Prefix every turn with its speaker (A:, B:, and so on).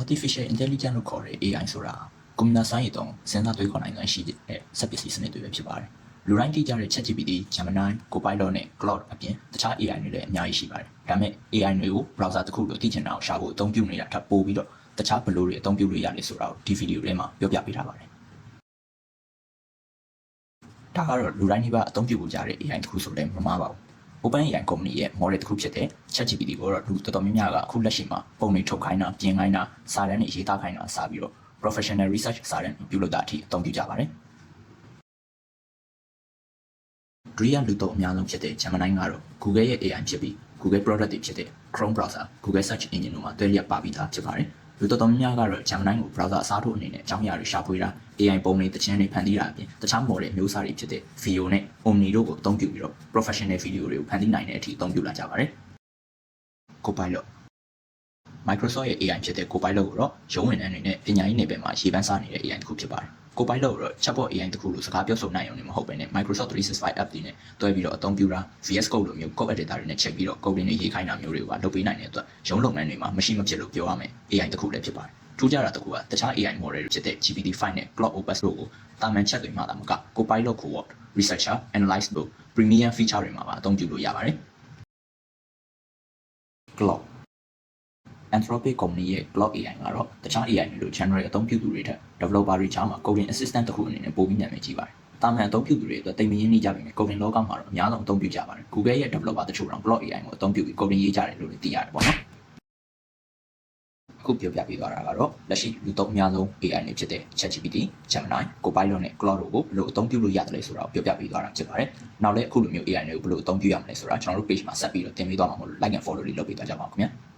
A: Artificial Intelligence လို့ခေါ်တဲ့ AI ဆိုတာကွန်ပျူတာစာရေးတုံးစဉ်းစားတွေးခေါ်နိုင်စွမ်းရှိတဲ့စက်ပစ္စည်းစနစ်တွေပဲဖြစ်ပါတယ်။လူတိုင်းသိကြတဲ့ ChatGPT, Gemini, Copilot နဲ့ Claude အပြင်တခြား AI တွေလည်းအများကြီးရှိပါတယ်။ဒါပေမဲ့ AI တွေကို browser တစ်ခုလိုသိချင်တာကိုရှာဖို့အသုံးပြုနေတာထပ်ပိုပြီးတော့တခြားဘယ်လိုတွေအသုံးပြုလို့ရလဲဆိုတာကိုဒီဗီဒီယိုထဲမှာပြောပြပေးထားပါတယ်။ဒါကတော့လူတိုင်းဒီပါအသုံးပြုဖို့ကြားတဲ့ AI တစ်ခုဆိုလည်းမမှားပါဘူး။ OpenAI ကုမ္ပဏီရဲ့ model တစ်ခုဖြစ်တဲ့ ChatGPT ကိုတော့လူတော်တော်များများကအခုလက်ရှိမှာပုံတွေထုတ်ခိုင်းတာပြင်ခိုင်းတာစာတမ်းတွေရေးသားခိုင်းတာစပြီးတော့ professional research စာတမ်းပြုလုပ်တာအထိအသုံးပြုကြပါတယ်။ဒုတိယလူသုံးအများဆုံးဖြစ်တဲ့ Gemini ကတော့ Google ရဲ့ AI ဖြစ်ပြီး Google product တွေဖြစ်တဲ့ Chrome browser, Google search engine တို့မှာတွဲလျက်ပါပြီးသားဖြစ်ပါတယ်။လူတော်တော်များများကတော့ Gemini ကို browser အစားထိုးအနေနဲ့အကြောင်းအရာတွေရှာဖွေတာ AI ပုံတွေတခြင်းတွေဖန်တီးတာအပြင်တခြား model မျိုးစားတွေဖြစ်တဲ့ Veo နဲ့ Omni တို့ကိုအသုံးပြုပြီးတော့ professional video တွေကိုဖန်တီးနိုင်တဲ့အထိအသုံးပြုလာကြပါတယ်။ Copilot Microsoft ရဲ့ AI ဖြစ်တဲ့ Copilot ကိုတော့ရုံးဝန်ထမ်းတွေနဲ့ပညာရေးနယ်ပယ်မှာရေပန်းစားနေတဲ့ AI တစ်ခုဖြစ်ပါတယ်။ Copilot ကိုတော့ chatbot AI တစ်ခုလို့စကားပြောဆိုနိုင်ရုံနဲ့မဟုတ်ဘဲနဲ့ Microsoft 365 app တွေနဲ့တွဲပြီးတော့အသုံးပြုတာ VS Code လိုမျိုး code editor တွေနဲ့ချိန်ပြီးတော့ coding တွေရေးခိုင်းတာမျိုးတွေကိုလုပ်ပေးနိုင်တဲ့အတွက်ရုံးလုပ်ငန်းတွေမှာမရှိမဖြစ်လို့ပြောရမယ် AI တစ်ခုလည်းဖြစ်ပါတယ်။ထူးခြားတာတစ်ခုကတခြား AI model တွေဖြစ်တဲ့ GPT-5 နဲ့ Claude Opus တို့ကိုတာမန် chat တွေမှာသာမက Copilot ကို researcher, analyst တို့ premium feature တွေမှာပါအသုံးပြုလို့ရပါတယ်။ Claude Anthropic ကုမ္ပဏီရဲ့ Claude AI ကတော့တခြား AI တွေလို general အသုံးပြုသူတွေထက် developer တွေချားမှာ coding assistant တစ်ခုအနေနဲ့ပိုပြီးနာမည်ကြီးပါတယ်။တာမန်အသုံးပြုသူတွေအတွက်တိတ်မရင်းနှီးကြပေမဲ့ coding လောကမှာတော့အများဆုံးအသုံးပြုကြပါတယ်။ Google ရဲ့ developer တချို့တော့ Claude AI ကိုအသုံးပြုပြီး coding ရေးကြတယ်လို့လည်းသိရတယ်ပေါ့နော်။အခုပြောပြပေးသွားတာကတော့လက်ရှိလူသုံးအများဆုံး AI တွေဖြစ်တဲ့ ChatGPT, Gemini, Copilot နဲ့ Claude တို့ကိုဘယ်လိုအသုံးပြုလို့ရတယ်လဲဆိုတာကိုပြောပြပေးသွားတာဖြစ်ပါတယ်။နောက်လည်းအခုလိုမျိုး AI တွေကိုဘယ်လိုအသုံးပြုရမလဲဆိုတာကျွန်တော်တို့ page မှာဆက်ပြီးတော့တင်ပေးသွားမှာမို့လို့ like and follow လေးလုပ်ပေးသွားကြပါဦးခင်ဗျာ။